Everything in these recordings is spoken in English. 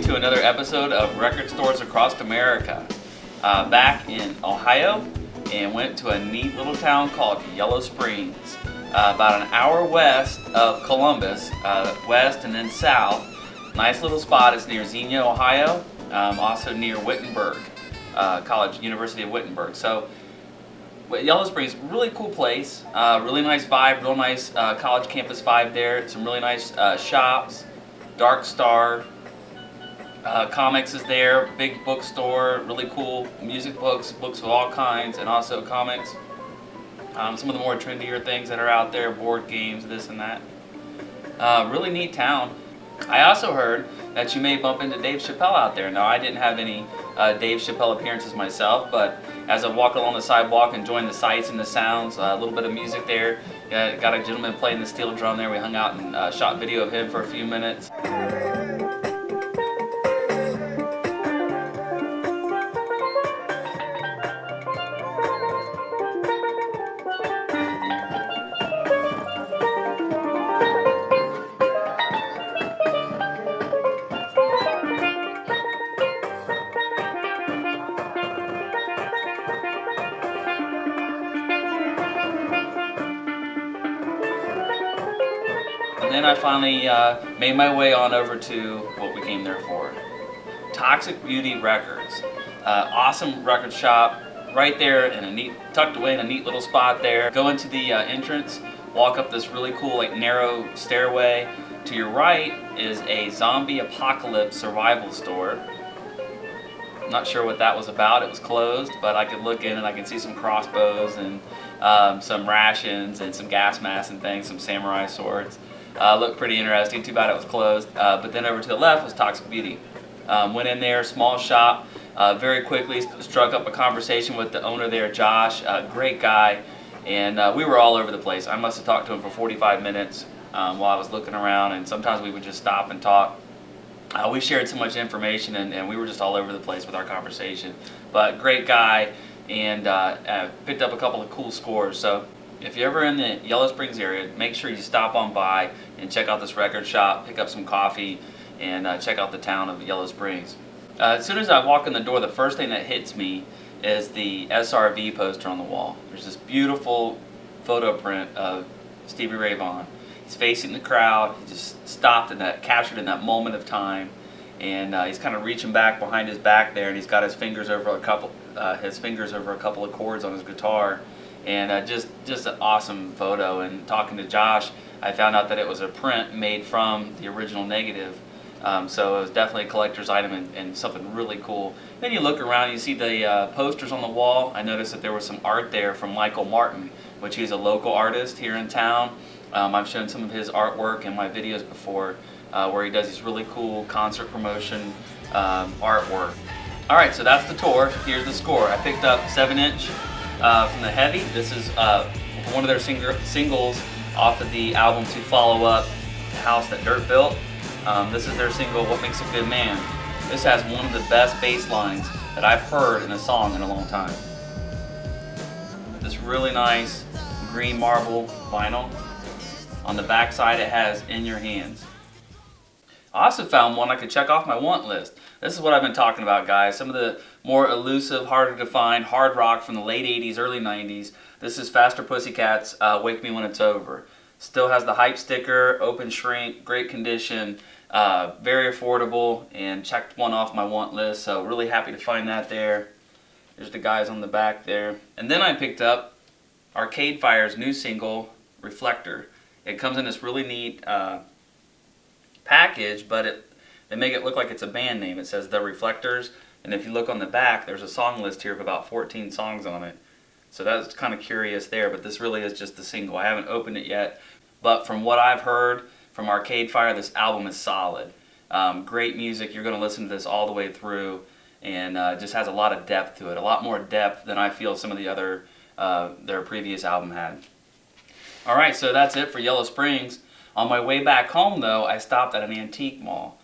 listening to another episode of Record Stores Across America. Back in Ohio, and went to a neat little town called Yellow Springs. About an hour west of Columbus, west and then south. Nice little spot. It's near Xenia, Ohio, also near Wittenberg University of Wittenberg. So Yellow Springs, really cool place, really nice vibe, real nice college campus vibe there. Some really nice shops, Dark Star, comics is there, big bookstore, really cool music books, books of all kinds, and also comics. Some of the more trendier things that are out there, board games, this and that. Really neat town. I also heard that you may bump into Dave Chappelle out there. Now, I didn't have any Dave Chappelle appearances myself, but as I walk along the sidewalk, enjoying the sights and the sounds, a little bit of music there. Got a gentleman playing the steel drum there. We hung out and shot video of him for a few minutes. And then I finally made my way on over to what we came there for. Toxic Beauty Records. Awesome record shop right there in a neat, tucked away in a neat little spot there. Go into the entrance, walk up this really cool like narrow stairway. To your right is a zombie apocalypse survival store. Not sure what that was about. It was closed, but I could look in and I can see some crossbows and some rations and some gas masks and things, some samurai swords. Looked pretty interesting. Too bad it was closed. But then over to the left was Toxic Beauty. Went in there, small shop. Very quickly struck up a conversation with the owner there, Josh. Great guy, and we were all over the place. I must have talked to him for 45 minutes while I was looking around, and sometimes we would just stop and talk. We shared so much information, and we were just all over the place with our conversation. But great guy, and picked up a couple of cool scores. So if you're ever in the Yellow Springs area, make sure you stop on by and check out this record shop, pick up some coffee, and check out the town of Yellow Springs. As soon as I walk in the door, the first thing that hits me is the SRV poster on the wall. There's this beautiful photo print of Stevie Ray Vaughan. He's facing the crowd. He just stopped and captured in that moment of time, and he's kind of reaching back behind his back there, and he's got his fingers over a couple of chords on his guitar, and just an awesome photo. And talking to Josh, I found out that it was a print made from the original negative, so it was definitely a collector's item and something really cool. Then you look around, you see the posters on the wall. I noticed that there was some art there from Michael Martin, which he's a local artist here in town. I've shown some of his artwork in my videos before, where he does these really cool concert promotion artwork. Alright, so that's the tour. Here's the score. I picked up 7-inch from the Heavy. This is one of their singles off of the album to follow up The House That Dirt Built. This is their single, What Makes a Good Man. This has one of the best bass lines that I've heard in a song in a long time. This really nice green marble vinyl. On the back side it has In Your Hands. I also found one I could check off my want list. This is what I've been talking about, guys. Some of the more elusive, harder to find hard rock from the late 80s, early 90s. This is Faster Pussycat's Wake Me When It's Over. Still has the hype sticker, open shrink, great condition, very affordable, and checked one off my want list, so really happy to find that there. There's the guys on the back there. And then I picked up Arcade Fire's new single, Reflector. It comes in this really neat package, but they make it look like it's a band name. It says The Reflectors, and if you look on the back, there's a song list here of about 14 songs on it. So that's kind of curious there, but this really is just the single. I haven't opened it yet, but from what I've heard from Arcade Fire, this album is solid. Great music. You're going to listen to this all the way through, and just has a lot of depth to it, a lot more depth than I feel some of the other their previous album had. Alright, so that's it for Yellow Springs. On my way back home, though, I stopped at an antique mall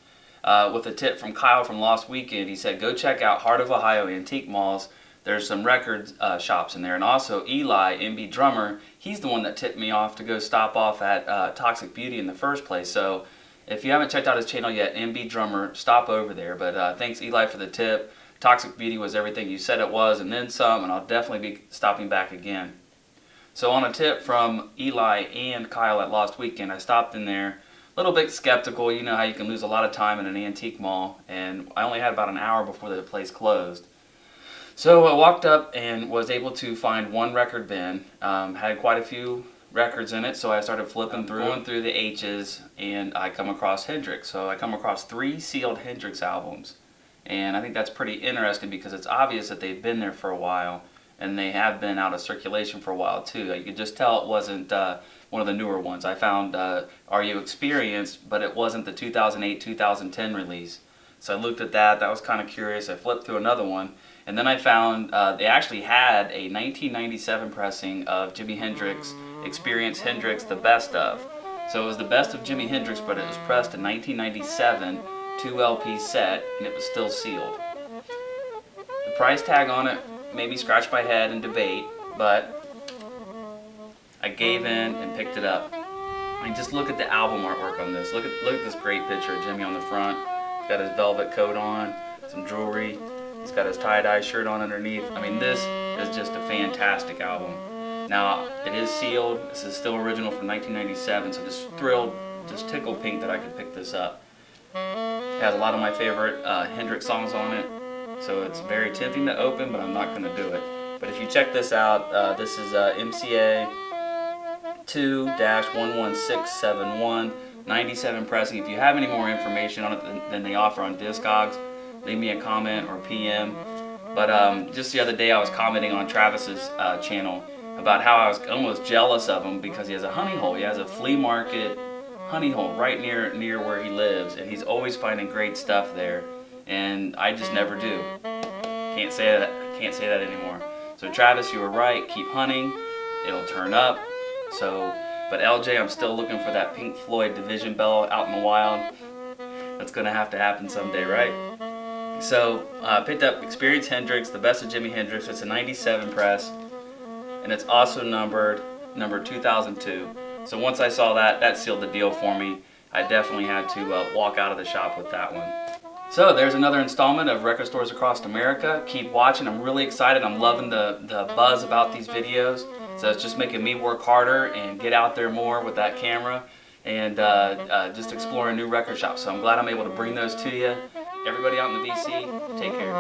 with a tip from Kyle from Lost Weekend. He said, go check out Heart of Ohio Antique Malls. There's some record shops in there. And also Eli, MB Drummer, he's the one that tipped me off to go stop off at Toxic Beauty in the first place. So If you haven't checked out his channel yet, MB Drummer, stop over there. But thanks Eli for the tip. Toxic Beauty was everything you said it was and then some, and I'll definitely be stopping back again. So on a tip from Eli and Kyle at Lost Weekend, I stopped in there a little bit skeptical. You know how you can lose a lot of time in an antique mall, and I only had about an hour before the place closed. So I walked up and was able to find one record bin. Had quite a few records in it, so I started flipping through, going through the H's, and I come across Hendrix. So I come across 3 sealed Hendrix albums, and I think that's pretty interesting because it's obvious that they've been there for a while, and they have been out of circulation for a while too. You could just tell it wasn't one of the newer ones. I found Are You Experienced, but it wasn't the 2008-2010 release. So I looked at that, that was kind of curious. I flipped through another one, and then I found they actually had a 1997 pressing of Jimi Hendrix, Experience Hendrix, the best of. So it was the best of Jimi Hendrix, but it was pressed in 1997, 2 LP set, and it was still sealed. The price tag on it made me scratch my head and debate, but I gave in and picked it up. I mean, just look at the album artwork on this. Look at this great picture of Jimmy on the front. He's got his velvet coat on, some jewelry. He's got his tie-dye shirt on underneath. I mean, this is just a fantastic album. Now, it is sealed. This is still original from 1997, so just thrilled, just tickled pink that I could pick this up. It has a lot of my favorite Hendrix songs on it, so it's very tempting to open, but I'm not going to do it. But if you check this out, this is MCA 2-11671, 97 pressing. If you have any more information on it than they offer on Discogs, leave me a comment or PM. But just the other day I was commenting on Travis's channel about how I was almost jealous of him because he has a honey hole. He has a flea market honey hole right near where he lives, and he's always finding great stuff there, and I just never do. Can't say that anymore. So Travis, you were right. Keep hunting. It'll turn up. So, but LJ, I'm still looking for that Pink Floyd Division Bell out in the wild. That's gonna have to happen someday, right? So, picked up Experience Hendrix, the best of Jimi Hendrix. It's a 97 press, and it's also number 2002. So once I saw that, that sealed the deal for me. I definitely had to walk out of the shop with that one. So there's another installment of Record Stores Across America. Keep watching. I'm really excited. I'm loving the buzz about these videos. So it's just making me work harder and get out there more with that camera and just exploring new record shops. So I'm glad I'm able to bring those to you. Everybody out in the BC, take care.